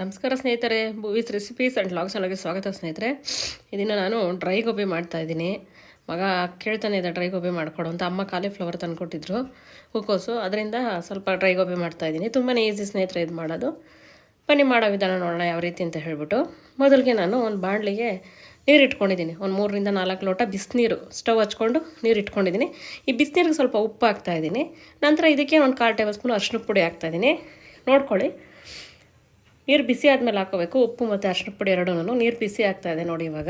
ನಮಸ್ಕಾರ ಸ್ನೇಹಿತರೆ, movies recipes and logs ಚಾನಲ್ಗೆ ಸ್ವಾಗತ ಸ್ನೇಹಿತರೆ. ಇದನ್ನು ನಾನು ಡ್ರೈ ಗೋಬಿ ಮಾಡ್ತಾಯಿದ್ದೀನಿ. ಮಗ ಕೇಳ್ತಾನೆ ಇದೆ ಡ್ರೈ ಗೋಬಿ ಮಾಡಿಕೊಡು ಅಂತ. ಅಮ್ಮ ಕಾಲಿಫ್ಲವರ್ ತಂದುಕೊಟ್ಟಿದ್ರು, ಹೂಕೋಸು, ಅದರಿಂದ ಸ್ವಲ್ಪ ಡ್ರೈ ಗೋಬಿ ಮಾಡ್ತಾಯಿದ್ದೀನಿ. ತುಂಬಾ ಈಸಿ ಸ್ನೇಹಿತರೆ ಇದು ಮಾಡೋದು. ಬನ್ನಿ ಮಾಡೋ ವಿಧಾನ ನೋಡೋಣ ಯಾವ ರೀತಿ ಅಂತ ಹೇಳ್ಬಿಟ್ಟು. ಮೊದಲಿಗೆ ನಾನು ಒಂದು ಬಾಣಲಿಗೆ ನೀರು ಇಟ್ಕೊಂಡಿದ್ದೀನಿ. ಒಂದು 3ರಿಂದ 4 ಲೋಟ ಬಿಸಿನೀರು ಸ್ಟವ್ ಹಚ್ಕೊಂಡು ನೀರು ಇಟ್ಕೊಂಡಿದ್ದೀನಿ. ಈ ಬಿಸಿನೀರಿಗೆ ಸ್ವಲ್ಪ ಉಪ್ಪು ಹಾಕ್ತಾಯಿದ್ದೀನಿ. ನಂತರ ಇದಕ್ಕೆ ಒಂದು 1/4 ಟೇಬಲ್ ಸ್ಪೂನ್ ಅರಿಶಿನ ಪುಡಿ ಹಾಕ್ತಾಯಿದ್ದೀನಿ. ನೋಡ್ಕೊಳ್ಳಿ, ನೀರು ಬಿಸಿ ಆದಮೇಲೆ ಹಾಕೋಬೇಕು. ಉಪ್ಪು ಮತ್ತು ಅರಿಶಿನ ಪುಡಿ ಎರಡೂ ನೀರು ಬಿಸಿ ಆಗ್ತಾಯಿದೆ ನೋಡಿ. ಇವಾಗ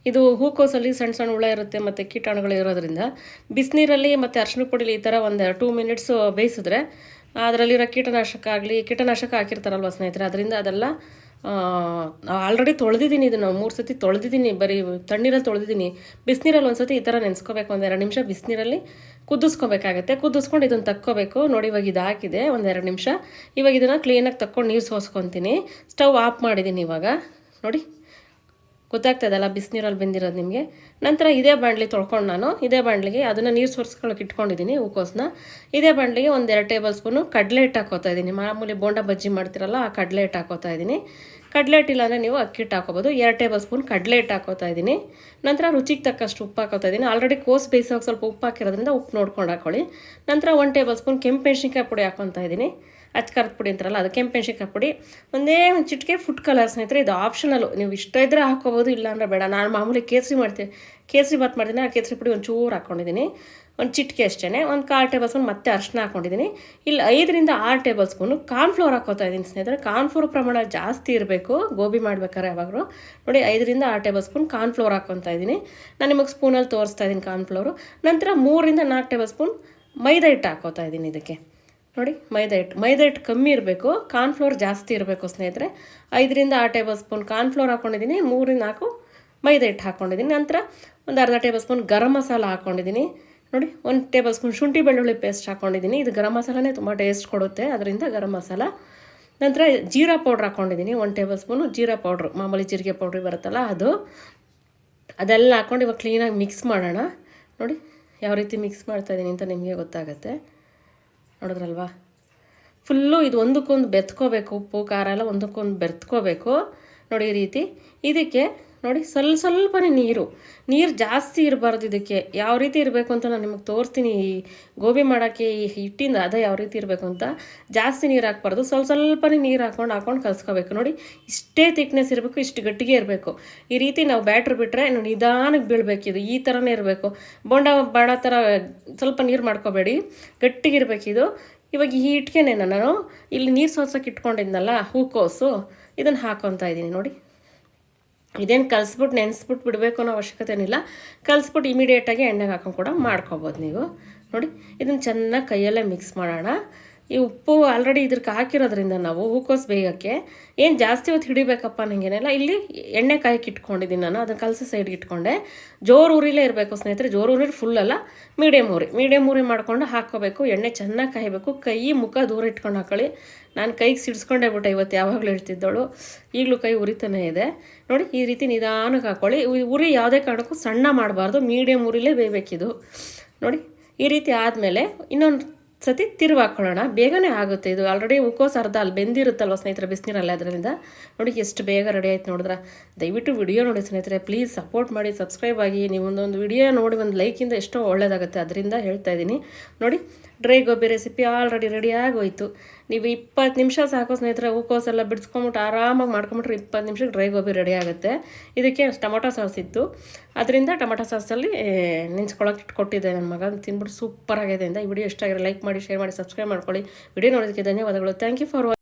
ಇದು ಹೂಕೋಸಲ್ಲಿ ಸಣ್ಣ ಸಣ್ಣ ಹುಳ ಇರುತ್ತೆ ಮತ್ತು ಕೀಟಾಣುಗಳು ಇರೋದ್ರಿಂದ ಬಿಸಿನೀರಲ್ಲಿ ಮತ್ತು ಅರಿಶಿನ ಪುಡಿಲಿ ಈ ಥರ ಒಂದು 2 ಮಿನಿಟ್ಸ್ ಬೇಯಿಸಿದ್ರೆ ಅದರಲ್ಲಿರೋ ಕೀಟನಾಶಕ ಹಾಕಿರ್ತಾರಲ್ವ ಸ್ನೇಹಿತರೆ, ಅದರಿಂದ ಅದೆಲ್ಲ ಆಲ್ರೆಡಿ ತೊಳೆದಿದ್ದೀನಿ. ಇದನ್ನು 3 ಸತಿ ತೊಳೆದಿದ್ದೀನಿ, ಬರೀ ತಣ್ಣೀರಲ್ಲಿ ತೊಳೆದಿದ್ದೀನಿ. ಬಿಸಿನೀರಲ್ಲಿ ಒಂದು ಸತಿ ಈ ಥರ ನೆನೆಸ್ಕೋಬೇಕು. 1-2 ನಿಮಿಷ ಬಿಸಿನೀರಲ್ಲಿ ಕುದಿಸ್ಕೋಬೇಕಾಗತ್ತೆ. ಕುದಿಸ್ಕೊಂಡು ಇದನ್ನು ತಕ್ಕೋಬೇಕು ನೋಡಿ. ಇವಾಗ ಇದು ಹಾಕಿದೆ 1-2 ನಿಮಿಷ. ಇವಾಗ ಇದನ್ನು ಕ್ಲೀನಾಗಿ ತಕ್ಕೊಂಡು ನೀರು ಸೋಸ್ಕೊತೀನಿ. ಸ್ಟವ್ ಆಫ್ ಮಾಡಿದ್ದೀನಿ. ಇವಾಗ ನೋಡಿ, ಗೊತ್ತಾಗ್ತದಲ್ಲ ಬಿಸಿನೀರಲ್ಲಿ ಬೆಂದಿರೋದು ನಿಮಗೆ. ನಂತರ ಇದೇ ಬಾಣಲಿ ತೊಳ್ಕೊಂಡು ನಾನು ಇದೇ ಬಾಣಲಿಗೆ ಅದನ್ನು ನೀರು ಸೋರಿಸ್ಕೊಳ್ಳೋಕೆ ಇಟ್ಕೊಂಡಿದ್ದೀನಿ ಹೂಕೋಸನ್ನ. ಇದೇ ಬಾಣಲಿಗೆ 1-2 ಟೇಬಲ್ ಸ್ಪೂನು ಕಡಲೆ ಹಿಟ್ಟು ಹಾಕೋತಾ ಇದ್ದೀನಿ. ಮಾಮೂಲಿ ಬೋಂಡ ಬಜ್ಜಿ ಮಾಡ್ತಿರಲ್ಲ ಆ ಕಡಲೆ ಹಿಟ್ಟು ಹಾಕೋತಾ ಇದ್ದೀನಿ. ಕಡಲೆ ಹಿಟ್ಟು ಇಲ್ಲಾಂದರೆ ನೀವು ಅಕ್ಕಿ ಹಿಟ್ಟು ಹಾಕೋಬೋದು. 2 ಟೇಬಲ್ ಸ್ಪೂನ್ ಕಡಲೆ ಹಿಟ್ಟು ಹಾಕೋತಾ ಇದ್ದೀನಿ. ನಂತರ ರುಚಿಗೆ ತಕ್ಕಷ್ಟು ಉಪ್ಪು ಹಾಕೋತಾ ಇದ್ದೀನಿ. ಆಲ್ರೆಡಿ ಕೋಸು ಬೇಯಿಸೋಕೆ ಸ್ವಲ್ಪ ಉಪ್ಪು ಹಾಕಿರೋದ್ರಿಂದ ಉಪ್ಪು ನೋಡ್ಕೊಂಡು ಹಾಕೊಳ್ಳಿ. ನಂತರ 1 ಟೇಬಲ್ ಸ್ಪೂನ್ ಕೆಂಪು ಮೆಣಸಿನ್ಕಾಯಿ ಪುಡಿ ಹಾಕೊತಾ ಇದ್ದೀನಿ. ಅಚ್ಕಾರದ ಪುಡಿ ಅಂತಾರಲ್ಲ ಅದು ಕೆಂಪು ಮೆಣಸಿನ್ಕಾಯಿ ಪುಡಿ. ಒಂದು ಚಿಟಿಕೆ ಫುಡ್ ಕಲರ್ ಸ್ನೇಹಿತರೆ, ಇದು ಆಪ್ಷನಲ್ಲು. ನೀವು ಇಷ್ಟ ಇದ್ದರೆ ಹಾಕ್ಕೋಬೋದು, ಇಲ್ಲಾಂದ್ರೆ ಬೇಡ. ನಾನು ಮಾಮೂಲಿ ಕೇಸರಿ ಬಾತ್ ಮಾಡ್ತೀನಿ. ಆ ಕೇಸರಿ ಪುಡಿ ಒಂದು ಚೂರು ಹಾಕ್ಕೊಂಡಿದ್ದೀನಿ, ಒಂದು ಚಿಟಿಕೆ ಅಷ್ಟೇ. ಒಂದು 1/4 ಟೇಬಲ್ ಸ್ಪೂನ್ ಮತ್ತೆ ಅರಿಶಿನ ಹಾಕ್ಕೊಂಡಿದ್ದೀನಿ. ಇಲ್ಲಿ 5ರಿಂದ 6 ಟೇಬಲ್ ಸ್ಪೂನು ಕಾರ್ನ್ಫ್ಲೋರ್ ಹಾಕೋತಾ ಇದ್ದೀನಿ ಸ್ನೇಹಿತರೆ. ಕಾರ್ನ್ಫ್ಲೋರ್ ಪ್ರಮಾಣ ಜಾಸ್ತಿ ಇರಬೇಕು ಗೋಬಿ ಮಾಡ್ಬೇಕಾದ್ರೆ. ಯಾವಾಗಲೂ ನೋಡಿ 5ರಿಂದ 6 ಟೇಬಲ್ ಸ್ಪೂನ್ ಕಾರ್ನ್ಫ್ಲೋರ್ ಹಾಕ್ಕೊತಾ ಇದ್ದೀನಿ. ನಾನು ನಿಮಗೆ ಸ್ಪೂನಲ್ಲಿ ತೋರಿಸ್ತಾ ಇದ್ದೀನಿ ಕಾರ್ನ್ಫ್ಲೋರು. ನಂತರ 3ರಿಂದ 4 ಟೇಬಲ್ ಸ್ಪೂನ್ ಮೈದಾ ಹಿಟ್ಟು ಹಾಕೋತಾ ಇದ್ದೀನಿ ಇದಕ್ಕೆ. ನೋಡಿ, ಮೈದಾ ಹಿಟ್ಟು ಕಮ್ಮಿ ಇರಬೇಕು, ಕಾರ್ನ್ಫ್ಲೋರ್ ಜಾಸ್ತಿ ಇರಬೇಕು ಸ್ನೇಹಿತರೆ. 5ರಿಂದ 6 ಟೇಬಲ್ ಸ್ಪೂನ್ ಕಾರ್ನ್ಫ್ಲೋರ್ ಹಾಕ್ಕೊಂಡಿದ್ದೀನಿ. 3ರಿಂದ 4 ಮೈದಾ ಹಿಟ್ಟು ಹಾಕ್ಕೊಂಡಿದ್ದೀನಿ. ನಂತರ ಒಂದು ಅರ್ಧ ಟೇಬಲ್ ಸ್ಪೂನ್ ಗರಂ ಮಸಾಲ ಹಾಕ್ಕೊಂಡಿದ್ದೀನಿ. ನೋಡಿ, 1 ಟೇಬಲ್ ಸ್ಪೂನ್ ಶುಂಠಿ ಬೆಳ್ಳುಳ್ಳಿ ಪೇಸ್ಟ್ ಹಾಕ್ಕೊಂಡಿದ್ದೀನಿ. ಇದು ಗರಂ ಮಸಾಲನೇ ತುಂಬ ಟೇಸ್ಟ್ ಕೊಡುತ್ತೆ, ಅದರಿಂದ ಗರಂ ಮಸಾಲ. ನಂತರ ಜೀರಾ ಪೌಡ್ರ್ ಹಾಕ್ಕೊಂಡಿದ್ದೀನಿ. 1 ಟೇಬಲ್ ಸ್ಪೂನು ಜೀರಾ ಪೌಡ್ರು, ಮಾಮೂಲಿ ಜೀರಿಗೆ ಪೌಡ್ರ್ ಬರುತ್ತಲ್ಲ ಅದು. ಅದೆಲ್ಲ ಹಾಕ್ಕೊಂಡು ಇವಾಗ ಕ್ಲೀನಾಗಿ ಮಿಕ್ಸ್ ಮಾಡೋಣ. ನೋಡಿ ಯಾವ ರೀತಿ ಮಿಕ್ಸ್ ಮಾಡ್ತಾಯಿದ್ದೀನಿ ಅಂತ ನಿಮಗೆ ಗೊತ್ತಾಗುತ್ತೆ. ನೋಡಿದ್ರಲ್ವಾ, ಫುಲ್ಲು ಇದು ಒಂದಕ್ಕೊಂದು ಬೆತ್ಕೋಬೇಕು. ಉಪ್ಪು ಖಾರ ಎಲ್ಲ ಒಂದಕ್ಕೊಂದು ಬೆರ್ತ್ಕೋಬೇಕು ನೋಡಿ ಈ ರೀತಿ. ಇದಕ್ಕೆ ನೋಡಿ ಸ್ವಲ್ಪನೇ ನೀರು ಜಾಸ್ತಿ ಇರಬಾರ್ದು. ಇದಕ್ಕೆ ಯಾವ ರೀತಿ ಇರಬೇಕು ಅಂತ ನಾನು ನಿಮಗೆ ತೋರಿಸ್ತೀನಿ. ಈ ಗೋಬಿ ಮಾಡೋಕ್ಕೆ ಈ ಹಿಟ್ಟಿಂದ ಅದೇ ಯಾವ ರೀತಿ ಇರಬೇಕು ಅಂತ. ಜಾಸ್ತಿ ನೀರು ಹಾಕ್ಬಾರ್ದು, ಸ್ವಲ್ಪನೇ ನೀರು ಹಾಕ್ಕೊಂಡು ಕಲಿಸ್ಕೋಬೇಕು. ನೋಡಿ, ಇಷ್ಟೇ ಥಿಕ್ನೆಸ್ ಇರಬೇಕು, ಇಷ್ಟು ಗಟ್ಟಿಗೆ ಇರಬೇಕು. ಈ ರೀತಿ ನಾವು ಬ್ಯಾಟ್ರ್ ಬಿಟ್ಟರೆ ನಿಧಾನಕ್ಕೆ ಬೀಳಬೇಕಿದು. ಈ ಥರನೇ ಇರಬೇಕು. ಬೋಂಡ ಬಾಡ ಥರ ಸ್ವಲ್ಪ ನೀರು ಮಾಡ್ಕೋಬೇಡಿ, ಗಟ್ಟಿಗಿರಬೇಕಿದು. ಇವಾಗ ಈ ಹಿಟ್ಟಿಗೆನೇ ನಾನು ಇಲ್ಲಿ ನೀರು ಸೋಸೋಕೆ ಇಟ್ಕೊಂಡಿದ್ನಲ್ಲ ಹೂಕೋಸು, ಇದನ್ನು ಹಾಕ್ಕೊತಾ ಇದ್ದೀನಿ. ನೋಡಿ, ಇದೇನು ಕಲಿಸ್ಬಿಟ್ಟು ನೆನೆಸ್ಬಿಟ್ಟು ಬಿಡಬೇಕು ಅನ್ನೋ ಅವಶ್ಯಕತೆ ಏನಿಲ್ಲ. ಕಲಿಸ್ಬಿಟ್ಟು ಇಮಿಡಿಯೇಟಾಗಿ ಎಣ್ಣೆಗೆ ಹಾಕೊಂಡು ಕೂಡ ಮಾಡ್ಕೊಬೋದು ನೀವು. ನೋಡಿ, ಇದನ್ನು ಚೆನ್ನಾಗಿ ಕೈಯಲ್ಲೇ ಮಿಕ್ಸ್ ಮಾಡೋಣ. ಈ ಉಪ್ಪು ಆಲ್ರೆಡಿ ಇದಕ್ಕೆ ಹಾಕಿರೋದ್ರಿಂದ ನಾವು ಹೂಕೋಸು ಬೇಯೋಕ್ಕೆ ಏನು ಜಾಸ್ತಿ ಹೊತ್ತು ಹಿಡಿಬೇಕಪ್ಪ ನನಗೇನೆಲ್ಲ. ಇಲ್ಲಿ ಎಣ್ಣೆ ಕಾಯಕ್ಕೆ ಇಟ್ಕೊಂಡಿದ್ದೀನಿ ನಾನು, ಅದನ್ನು ಕಲಸಿ ಸೈಡ್ಗೆ ಇಟ್ಕೊಂಡೆ. ಜೋರು ಉರಿಲೇ ಇರಬೇಕು ಸ್ನೇಹಿತರೆ. ಜೋರು ಉರಿ ಫುಲ್ಲಲ್ಲ, ಮೀಡಿಯಮ್ ಉರಿ ಮಾಡ್ಕೊಂಡು ಹಾಕ್ಕೋಬೇಕು. ಎಣ್ಣೆ ಚೆನ್ನಾಗಿ ಕಾಯಬೇಕು. ಕೈ ಮುಖ ದೂರ ಇಟ್ಕೊಂಡು ಹಾಕೊಳ್ಳಿ. ನಾನು ಕೈಗೆ ಸಿಡಿಸ್ಕೊಂಡೇ ಬಿಟ್ಟೆ ಇವತ್ತು, ಯಾವಾಗಲೂ ಹೇಳ್ತಿದ್ದವಳು. ಈಗಲೂ ಕೈ ಉರಿತಾನೆ ಇದೆ. ನೋಡಿ, ಈ ರೀತಿ ನಿಧಾನಕ್ಕೆ ಹಾಕ್ಕೊಳ್ಳಿ. ಉರಿ ಯಾವುದೇ ಕಾರಣಕ್ಕೂ ಸಣ್ಣ ಮಾಡಬಾರ್ದು, ಮೀಡಿಯಮ್ ಉರಿಲೇ ಬೇಯಬೇಕಿದು. ನೋಡಿ, ಈ ರೀತಿ ಆದಮೇಲೆ ಇನ್ನೊಂದು ಸತಿ ತಿರುವು ಹಾಕ್ಕೊಳ್ಳೋಣ. ಬೇಗನೆ ಆಗುತ್ತೆ ಇದು. ಆಲ್ರೆಡಿ ಹೂಕೋಸು ಅರ್ಧ ಅಲ್ಲಿ ಬೆಂದಿರುತ್ತಲ್ವ ಸ್ನೇಹಿತರೆ ಬಿಸಿನೀರಲ್ಲಿ, ಅದರಿಂದ ನೋಡಿ ಎಷ್ಟು ಬೇಗ ರೆಡಿ ಆಯ್ತು ನೋಡಿದ್ರೆ. ದಯವಿಟ್ಟು ವಿಡಿಯೋ ನೋಡಿ ಸ್ನೇಹಿತರೆ, ಪ್ಲೀಸ್ ಸಪೋರ್ಟ್ ಮಾಡಿ, ಸಬ್ಸ್ಕ್ರೈಬ್ ಆಗಿ. ನೀವು ಒಂದೊಂದು ವಿಡಿಯೋ ನೋಡಿ ಒಂದು ಲೈಕಿಂದ ಎಷ್ಟೋ ಒಳ್ಳೆಯದಾಗುತ್ತೆ, ಅದರಿಂದ ಹೇಳ್ತಾ ಇದ್ದೀನಿ. ನೋಡಿ, dry gobi recipe already ready ಆಗೋಯ್ತು. ನೀವು 20 ನಿಮಿಷ ಸಾಕು ಸ್ನೇಹಿತರೆ. ಹೂಕೋಸೆಲ್ಲ ಬಿಡಿಸ್ಕೊಂಬಿಟ್ಟು ಆರಾಮಾಗಿ ಮಾಡ್ಕೊಂಬಿಟ್ರೆ 20 ನಿಮಿಷಕ್ಕೆ ಡ್ರೈ ಗೋಬಿ ರೆಡಿ ಆಗುತ್ತೆ. ಇದಕ್ಕೆ ಟೊಮೊಟೊ ಸಾಸ್ ಇತ್ತು, ಅದರಿಂದ ಟೊಮೊಟೊ ಸಾಸಲ್ಲಿ ನೆನೆಸ್ಕೊಳ್ಳೋಕೆ ಇಟ್ಕೊಟ್ಟಿದ್ದೆ. ನನ್ನ ಮಗ ತಿಂದ್ಬಿಟ್ಟು ಸೂಪರ್ ಆಗಿದೆ. ಈ ವಿಡಿಯೋ ಇಷ್ಟ ಆಗಿರೋ ಲೈಕ್ ಮಾಡಿ, ಶೇರ್ ಮಾಡಿ, ಸಬ್ಸ್ಕ್ರೈಬ್ ಮಾಡ್ಕೊಳ್ಳಿ. ವಿಡಿಯೋ ನೋಡೋದಕ್ಕೆ ಧನ್ಯವಾದಗಳು. Thank you for watching.